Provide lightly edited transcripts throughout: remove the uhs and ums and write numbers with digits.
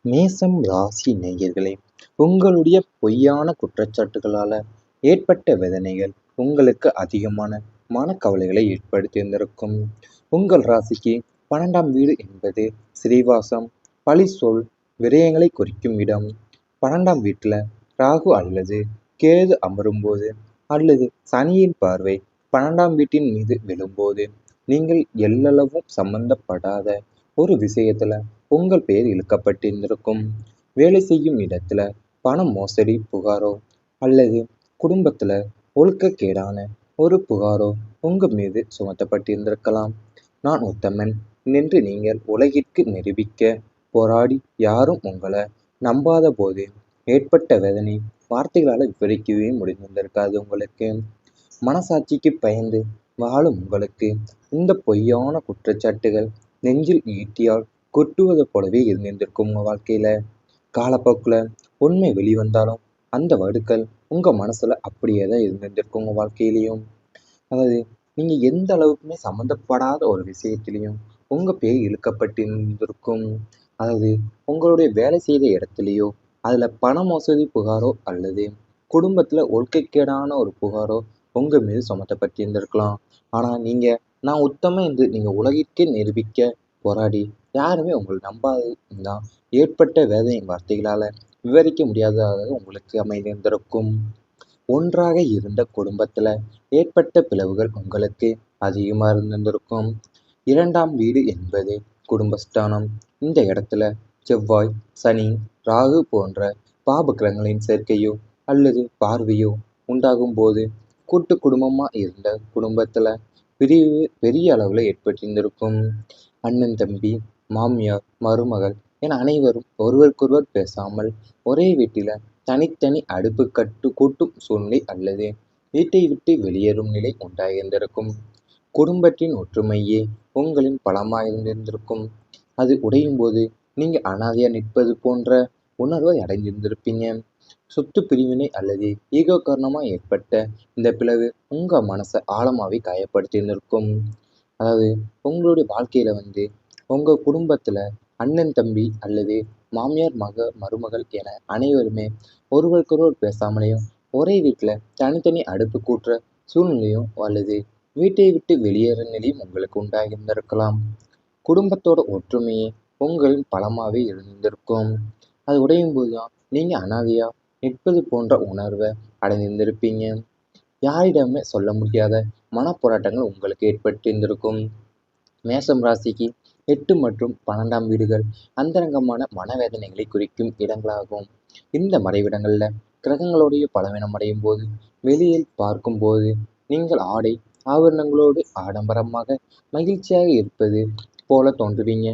மேசம் ராசி நேயர்களே, உங்களுடைய பொய்யான குற்றச்சாட்டுகளால ஏற்பட்ட வேதனைகள் உங்களுக்கு அதிகமான மனக்கவலைகளை ஏற்படுத்தியிருந்திருக்கும். உங்கள் ராசிக்கு 12ஆம் வீடு என்பது ஸ்ரீவாசம், பழி சொல், விரயங்களை குறிக்கும் இடம். 12ஆம் வீட்டில் ராகு அல்லது கேது அமரும்போது அல்லது சனியின் பார்வை 12ஆம் வீட்டின் மீது விழும்போது நீங்கள் எல்லளவும் சம்பந்தப்படாத ஒரு விஷயத்துல உங்கள் பெயர் இழுக்கப்பட்டிருந்திருக்கும். வேலை செய்யும் இடத்துல பண மோசடி புகாரோ அல்லது குடும்பத்துல ஒழுக்கக்கேடான ஒரு புகாரோ உங்க மீது சுமத்தப்பட்டிருந்திருக்கலாம். நான் உத்தமன் என்று நீங்கள் உலகிற்கு நிரூபிக்க போராடி யாரும் உங்களை நம்பாத போது ஏற்பட்ட வேதனை வார்த்தைகளால் விவரிக்கவே முடிந்திருந்திருக்காது உங்களுக்கு. மனசாட்சிக்கு பயந்து வாழும் உங்களுக்கு இந்த பொய்யான குற்றச்சாட்டுகள் நெஞ்சில் ஈட்டியால் கொட்டுவது போலவே இருந்திருக்கும் உங்கள் வாழ்க்கையில். காலப்போக்கில் உண்மை வெளிவந்தாலும் அந்த வடுக்கள் உங்கள் மனசில் அப்படியே தான் இருந்திருக்கும் உங்கள் வாழ்க்கையிலையும். அதாவது நீங்கள் எந்த அளவுக்குமே சம்மந்தப்படாத ஒரு விஷயத்திலையும் உங்கள் பேர் இழுக்கப்பட்டிருந்திருக்கும். அதாவது உங்களுடைய வேலை செய்த இடத்துலையோ அதில் பண மோசடி புகாரோ அல்லது குடும்பத்தில் ஒழுக்கக்கேடான ஒரு புகாரோ உங்கள் மீது சுமத்தப்பட்டிருந்திருக்கலாம். ஆனால் நீங்கள் நான் உத்தமன் என்று நீங்கள் உலகிற்கே நிரூபிக்க போராடி யாருமே உங்களை நம்பாதான் ஏற்பட்ட வேதனையின் வார்த்தைகளால் விவரிக்க முடியாததாக உங்களுக்கு அமைந்திருந்திருக்கும். ஒன்றாக இருந்த குடும்பத்தில் ஏற்பட்ட பிளவுகள் உங்களுக்கு அதிகமாக இருந்திருக்கும். 2ஆம் வீடு என்பது குடும்பஸ்தானம். இந்த இடத்துல செவ்வாய், சனி, ராகு போன்ற பாப கிரகங்களின் சேர்க்கையோ அல்லது பார்வையோ உண்டாகும் போது கூட்டு குடும்பமாக இருந்த குடும்பத்தில் பிரிவு பெரிய அளவில் ஏற்பட்டிருந்திருக்கும். அண்ணன் தம்பி, மாமியார், மருமகள் என அனைவரும் ஒருவருக்கொருவர் பேசாமல் ஒரே வீட்டில் தனித்தனி அடுப்பு கட்டு கூட்டும் சூழ்நிலை அல்லது வீட்டை விட்டு வெளியேறும் நிலை உண்டாகியிருந்திருக்கும். குடும்பத்தின் ஒற்றுமையே உங்களின் பலமாயிருந்திருக்கும். அது உடையும் போது நீங்கள் அனாதையாக நிற்பது போன்ற உணர்வை அடைந்திருந்திருப்பீங்க. சொத்து பிரிவினை அல்லது ஈகோ காரணமாக ஏற்பட்ட இந்த பிளவு உங்கள் மனசை ஆழமாகவே காயப்படுத்தியிருந்திருக்கும். அதாவது உங்களுடைய வாழ்க்கையில் உங்கள் குடும்பத்தில் அண்ணன் தம்பி அல்லது மாமியார் மருமகள் என அனைவருமே ஒருவருக்கொருவர் பேசாமலேயும் ஒரே வீட்டில் தனித்தனி அடுப்பு கூட்டுற சூழ்நிலையும் அல்லது வீட்டை விட்டு வெளியேற நிலையும் உங்களுக்கு உண்டாகியிருந்திருக்கலாம். குடும்பத்தோட ஒற்றுமையே உங்களின் பலமாகவே இருந்திருக்கும். அது உடையும் போது தான் நீங்கள் அனாதையாக நிற்பது போன்ற உணர்வை அடைந்திருந்திருப்பீங்க. யாரிடமே சொல்ல முடியாத மனப்போராட்டங்கள் உங்களுக்கு ஏற்பட்டிருந்திருக்கும். மேசம் ராசிக்கு 8 மற்றும் 12ஆம் வீடுகள் அந்தரங்கமான மனவேதனைகளை குறிக்கும் இடங்களாகும். இந்த மறைவிடங்களில் கிரகங்களுடைய பலவீனம் அடையும் போது வெளியில் பார்க்கும்போது நீங்கள் ஆடை ஆபரணங்களோடு ஆடம்பரமாக மகிழ்ச்சியாக இருப்பது போல தோன்றுவீங்க.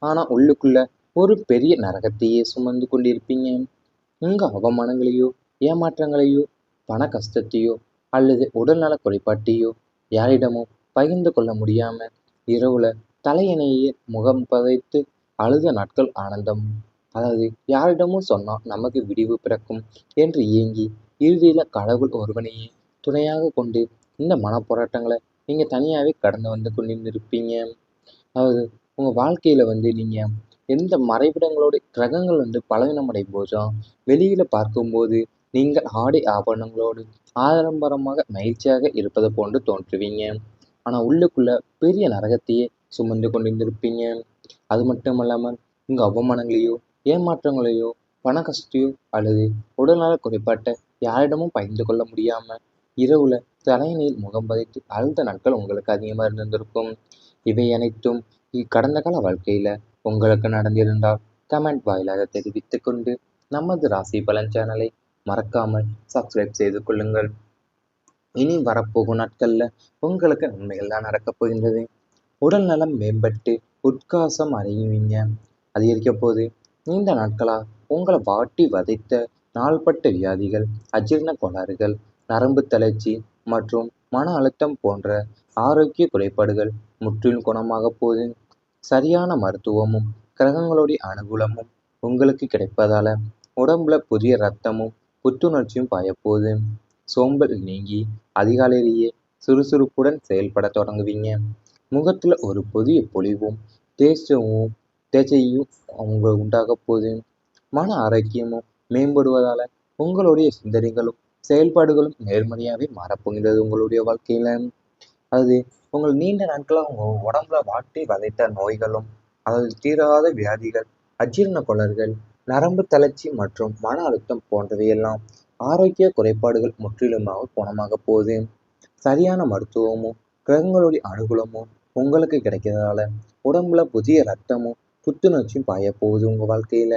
ஆனால் உள்ளுக்குள்ள ஒரு பெரிய நரகத்தையே சுமந்து கொண்டிருப்பீங்க. உங்கள் அவமானங்களையோ ஏமாற்றங்களையோ பண கஷ்டத்தையோ அல்லது உடல்நல குறைபாட்டையோ யாரிடமும் பகிர்ந்து கொள்ள முடியாமல் இரவுல தலையணையை முகம் பதைத்து அழுத நாட்கள் ஆனந்தம். அதாவது யாரிடமும் சொன்னால் நமக்கு விடிவு பிறக்கும் என்று ஏங்கி இறுதியில் கடவுள் ஒருவனையே துணையாக கொண்டு இந்த மனப்போராட்டங்களை நீங்கள் தனியாகவே கடந்து வந்து கொண்டிருப்பீங்க. அதாவது உங்கள் வாழ்க்கையில் நீங்கள் எந்த மறைவிடங்களோட கிரகங்கள் பலவீனம் அடையும் போதும் வெளியில் பார்க்கும்போது நீங்கள் ஆடை ஆபரணங்களோடு ஆடம்பரமாக மகிழ்ச்சியாக இருப்பது போன்று தோன்றுவீங்க. ஆனால் உள்ளுக்குள்ள பெரிய நரகத்தையே சுமந்து கொண்டிருந்திருப்பீங்க. அது மட்டும் இல்லாமல் உங்கள் அவமானங்களையோ ஏமாற்றங்களையோ பண கஷ்டையோ அல்லது உடல்நல குறைபாட்டை யாரிடமும் பகிர்ந்து கொள்ள முடியாமல் இரவுல தலையணையில் முகம் பதைத்து அழுத நாட்கள் உங்களுக்கு அதிகமாக இருந்திருக்கும். இவை அனைத்தும் கடந்த கால வாழ்க்கையில் உங்களுக்கு நடந்திருந்தால் கமெண்ட் வாயிலாக தெரிவித்து கொண்டு நமது ராசி பலன் சேனலை மறக்காமல் சப்ஸ்கிரைப் செய்து கொள்ளுங்கள். இனி வரப்போகும் நாட்களில் உங்களுக்கு நன்மைகள் தான் நடக்கப் போகின்றது. உடல் நலம் மேம்பட்டு உட்காசம் அடைவீங்க. அதிகரிக்க போது நீண்ட நாட்களாக உங்களை வாட்டி வதைத்த நாள்பட்ட வியாதிகள், அஜீரண கோளாறுகள், நரம்பு தளர்ச்சி மற்றும் மன அழுத்தம் போன்ற ஆரோக்கிய குறைபாடுகள் முற்றிலும் குணமாக போது. சரியான மருத்துவமும் கிரகங்களுடைய அனுகூலமும் உங்களுக்கு கிடைப்பதால உடம்புல புதிய ரத்தமும் புத்துணர்ச்சியும் பாயப்போகுது. சோம்பல் நீங்கி அதிகாலையிலேயே சுறுசுறுப்புடன் செயல்பட தொடங்குவீங்க. முகத்தில் ஒரு புதிய பொலிவும் தேஜையும் அவங்க உண்டாக போகுது. மன ஆரோக்கியமும் மேம்படுவதால உங்களுடைய சிந்தனைகளும் செயல்பாடுகளும் நேர்மறையாகவே மாறப்போகின்றது உங்களுடைய வாழ்க்கையில. அது உங்கள் நீண்ட நாட்களா உங்க உடம்புல வாட்டி வதைத்த நோய்களும், அதாவது தீராத வியாதிகள், அஜீரண கோளாறுகள், நரம்பு தளர்ச்சி மற்றும் மன அழுத்தம் போன்றவையெல்லாம் ஆரோக்கிய குறைபாடுகள் முற்றிலுமாக குணமாக போகுது. சரியான மருத்துவமும் கிரகங்களுடைய அனுகூலமும் உங்களுக்கு கிடைக்கிறதால உடம்புல புதிய ரத்தமும் புத்துணர்ச்சியும் பாய போகுது உங்க வாழ்க்கையில.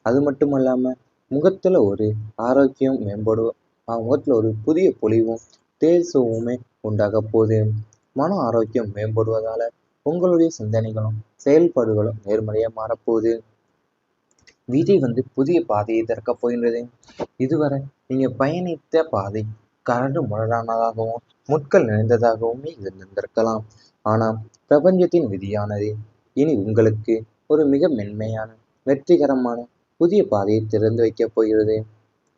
அது மட்டும் இல்லாம முகத்துல ஒரு ஆரோக்கியம் மேம்படும். முகத்துல ஒரு புதிய பொலிவும் தேஜஸுமே உண்டாக போகுது. மன ஆரோக்கியம் மேம்படுவதால உங்களுடைய சிந்தனைகளும் செயல்பாடுகளும் நேர்மறையா மாறப்போகுது. விதி புதிய பாதையை திறக்கப் போகின்றது. இதுவரை நீங்க பயணித்த பாதை கரடு முரடானதாகவும் முட்கள் நிறைந்ததாகவுமே இருந்திருக்கலாம். ஆனால் பிரபஞ்சத்தின் விதியானது இனி உங்களுக்கு ஒரு மிக மென்மையான வெற்றிகரமான புதிய பாதையை திறந்து வைக்கப் போகிறது.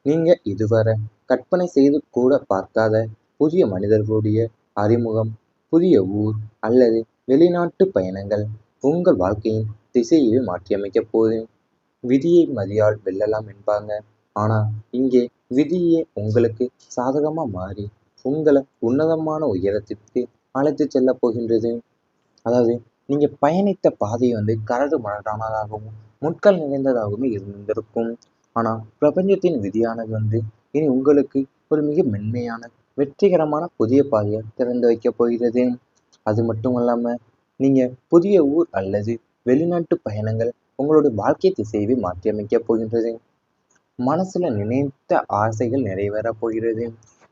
நீங்க இதுவரை கற்பனை செய்து கூட பார்க்காத புதிய மனிதர்களுடைய அறிமுகம், புதிய ஊர் அல்லது வெளிநாட்டு பயணங்கள் உங்கள் வாழ்க்கையின் திசையை மாற்றியமைக்கப் போகுது. விதியை மதியால் வெல்லலாம் என்பாங்க. ஆனா இங்கே விதியே உங்களுக்கு சாதகமா மாறி உங்களை உன்னதமான உயரத்திற்கு அழைத்துச் செல்லப் போகின்றது. அதாவது நீங்க பயணித்த பாதை கரடு முரடானதாகவும் முட்கள் நிறைந்ததாகவும் இருந்திருக்கும். ஆனா பிரபஞ்சத்தின் விதியானது இனி உங்களுக்கு ஒரு மிக மென்மையான வெற்றிகரமான புதிய பாதையை திறந்து வைக்கப் போகிறது. அது மட்டும் இல்லாம நீங்க புதிய ஊர் அல்லது வெளிநாட்டு பயணங்கள் உங்களுடைய வாழ்க்கை திசையை மாற்றியமைக்கப் போகின்றது. மனசுல நினைத்த ஆசைகள் நிறைவேறப் போகிறது.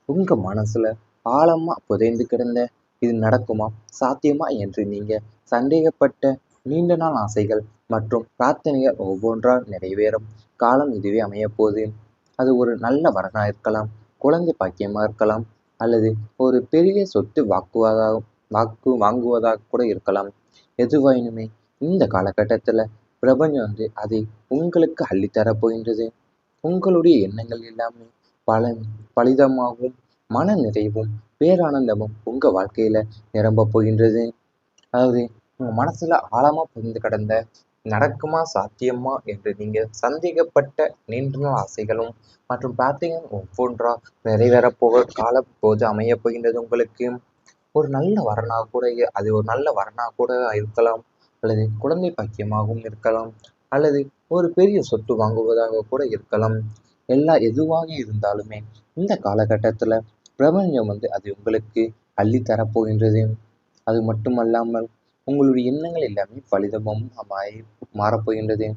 உங்க மனசுல ஆழமா புதைந்து கிடந்த இது நடக்குமா, சாத்தியமா என்று நீங்க சந்தேகப்பட்ட நீண்ட நாள் ஆசைகள் மற்றும் பிரார்த்தனைகள் ஒவ்வொன்றா நிறைவேறும் காலம் இதுவே அமையப்போகுது. அது ஒரு நல்ல வரனா இருக்கலாம், குழந்தை பாக்கியமா இருக்கலாம், அல்லது ஒரு பெரிய சொத்து வாங்குவதாக கூட இருக்கலாம். எதுவாயினுமே இந்த காலகட்டத்துல பிரபஞ்சம் அதை உங்களுக்கு அள்ளித்தரப் போகின்றது. உங்களுடைய எண்ணங்கள் எல்லாமே பல பலிதமாகவும் மன நிறைவும் பேரானந்தமும் உங்க வாழ்க்கையில நிரம்பப் போகின்றது. அதாவது உங்க மனசுல ஆழமா புரிந்து கிடந்த நடக்குமா சாத்தியமா என்று நீங்க சந்தேகப்பட்ட நீண்ட நாள் ஆசைகளும் மற்றும் பிரார்த்தனைகளும் ஒவ்வொன்றா நிறைவேறப் போக காலம் போது அமையப் போகின்றது உங்களுக்கு. ஒரு நல்ல வரனாக கூட அது ஒரு நல்ல வரனாக கூட இருக்கலாம், அல்லது குழந்தை பாக்கியமாகவும் இருக்கலாம், அல்லது ஒரு பெரிய சொத்து வாங்குவதாக கூட இருக்கலாம். எதுவாக இருந்தாலுமே இந்த காலகட்டத்துல பிரபஞ்சம் அது உங்களுக்கு அள்ளி தரப்போகின்றது. அது மட்டுமல்லாமல் உங்களுடைய எண்ணங்கள் எல்லாமே பலிதமும் மாறப்போகின்றது.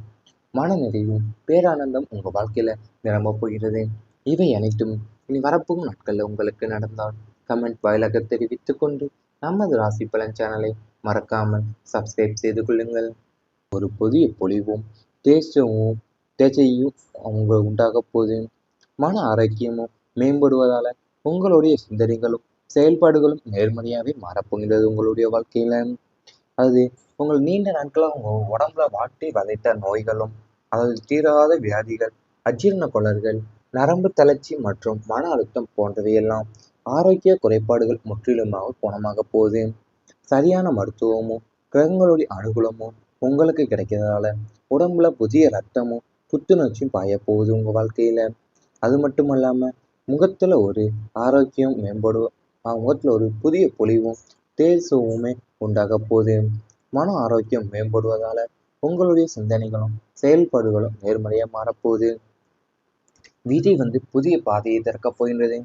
மனநிறைவும் பேரானந்தம் உங்க வாழ்க்கையில நிரம்பப் போகிறது. இவை அனைத்தும் இனி வரப்போகும் நாட்கள்ல உங்களுக்கு நடந்தால் கமெண்ட் வாயிலாக தெரிவித்துக் கொண்டு நமது ராசி பலன் சேனலை மறக்காமல் சப்ஸ்கிரைப் செய்து கொள்ளுங்கள். ஒரு புதிய பொலிவும் தேஜமும் தேஜையும் அவங்க உண்டாக போகுது. மன ஆரோக்கியமும் மேம்படுவதால உங்களுடைய சிந்தனைகளும் செயல்பாடுகளும் நேர்மறையாகவே மாறப்போகின்றது உங்களுடைய வாழ்க்கையில. அது உங்கள் நீண்ட நாட்களா உங்க உடம்புல வாட்டி வதைத்த நோய்களும், அதாவது தீராத வியாதிகள், அஜீரண கோளாறுகள், நரம்பு தளர்ச்சி மற்றும் மன அழுத்தம் போன்றவையெல்லாம் ஆரோக்கிய குறைபாடுகள் முற்றிலுமாக குணமாக போகுது. சரியான மருத்துவமும் கிரகங்களுடைய அனுகூலமும் உங்களுக்கு கிடைக்கிறதால உடம்புல புதிய ரத்தமும் புத்துணர்ச்சியும் பாய போகுது உங்க வாழ்க்கையில. அது மட்டும் இல்லாம முகத்துல ஒரு ஆரோக்கியம் மேம்படும். முகத்துல ஒரு புதிய பொலிவும் தேஜஸுமே உண்டாக போகுது. மன ஆரோக்கியம் மேம்படுவதால உங்களுடைய சிந்தனைகளும் செயல்பாடுகளும் நேர்மறையா மாறப்போகுது. விதி புதிய பாதையை திறக்கப் போகின்றது.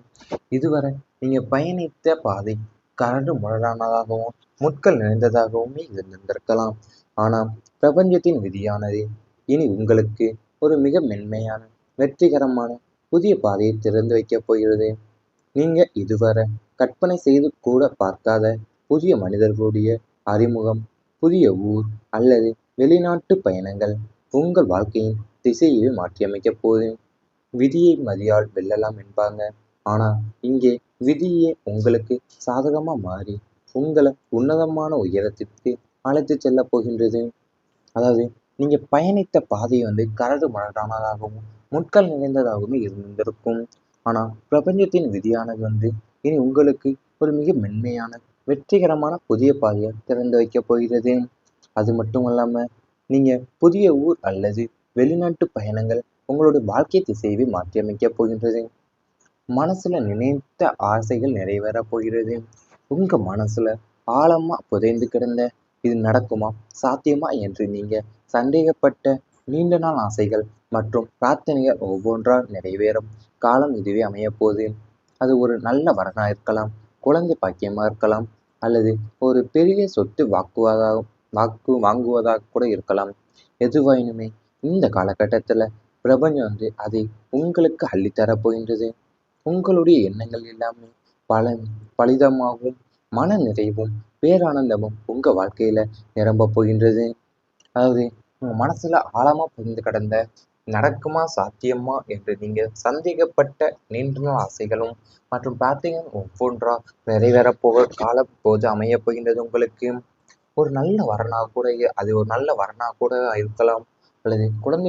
இதுவரை நீங்க பயணித்த பாதை கரடு முரடானதாகவும் முட்கள் நிறைந்ததாகவுமே இருந்திருக்கலாம். ஆனால் பிரபஞ்சத்தின் விதியானது இனி உங்களுக்கு ஒரு மிக மென்மையான வெற்றிகரமான புதிய பாதையை திறந்து வைக்கப் போகிறது. நீங்க இதுவரை கற்பனை செய்து கூட பார்க்காத புதிய மனிதர்களுடைய அறிமுகம், புதிய ஊர் அல்லது வெளிநாட்டு பயணங்கள் உங்கள் வாழ்க்கையின் திசையை மாற்றியமைக்கப் போகுது. விதியை மதியால் வெல்லலாம் என்பாங்க. ஆனா இங்கே விதியே உங்களுக்கு சாதகமா மாறி உங்களை உன்னதமான உயரத்திற்கு அழைத்துச் செல்லப் போகின்றது. அதாவது நீங்க பயணித்த பாதை கரடு முரடானதாகவும் முட்கள் நிறைந்ததாகவும் இருந்திருக்கும். ஆனா பிரபஞ்சத்தின் விதியானது இனி உங்களுக்கு ஒரு மிக மென்மையான வெற்றிகரமான புதிய பாதையை திறந்து வைக்கப் போகிறது. அது மட்டும் இல்லாம நீங்க புதிய ஊர் அல்லது வெளிநாட்டு பயணங்கள் உங்களுடைய வாழ்க்கை திசையவே மாற்றியமைக்கப் போகின்றது. மனசுல நினைத்த ஆசைகள் நிறைவேறப் போகிறது. உங்க மனசுல ஆழமா புதைந்து கிடந்த இது நடக்குமா, சாத்தியமா என்று நீங்க சந்தேகப்பட்ட நீண்ட நாள் ஆசைகள் மற்றும் பிரார்த்தனைகள் ஒவ்வொன்றா நிறைவேறும் காலம் இதுவே அமையப்போகுது. அது ஒரு நல்ல வரனா இருக்கலாம், குழந்தை பாக்கியமா இருக்கலாம், அல்லது ஒரு பெரிய சொத்து வாங்குவதாக கூட இருக்கலாம். எதுவாயினுமே இந்த காலகட்டத்துல பிரபஞ்சம் அதை உங்களுக்கு அள்ளித்தரப் போகின்றது. உங்களுடைய எண்ணங்கள் எல்லாமே பல பலிதமாகவும் மன நிறைவும் பேரானந்தமும் உங்க வாழ்க்கையில நிரம்பப் போகின்றது. அதாவது உங்க மனசுல ஆழமா புரிந்து கிடந்த நடக்குமா, சாத்தியமா என்று நீங்க சந்தேகப்பட்ட நீண்ட நாள் ஆசைகளும் மற்றும் பிரார்த்தனைகளும் ஒவ்வொன்றா நிறைவேறப் போக காலம் போது அமையப் போகின்றது உங்களுக்கு. ஒரு நல்ல வரனா கூட அது ஒரு நல்ல வரனா கூட இருக்கலாம், அல்லது குழந்தை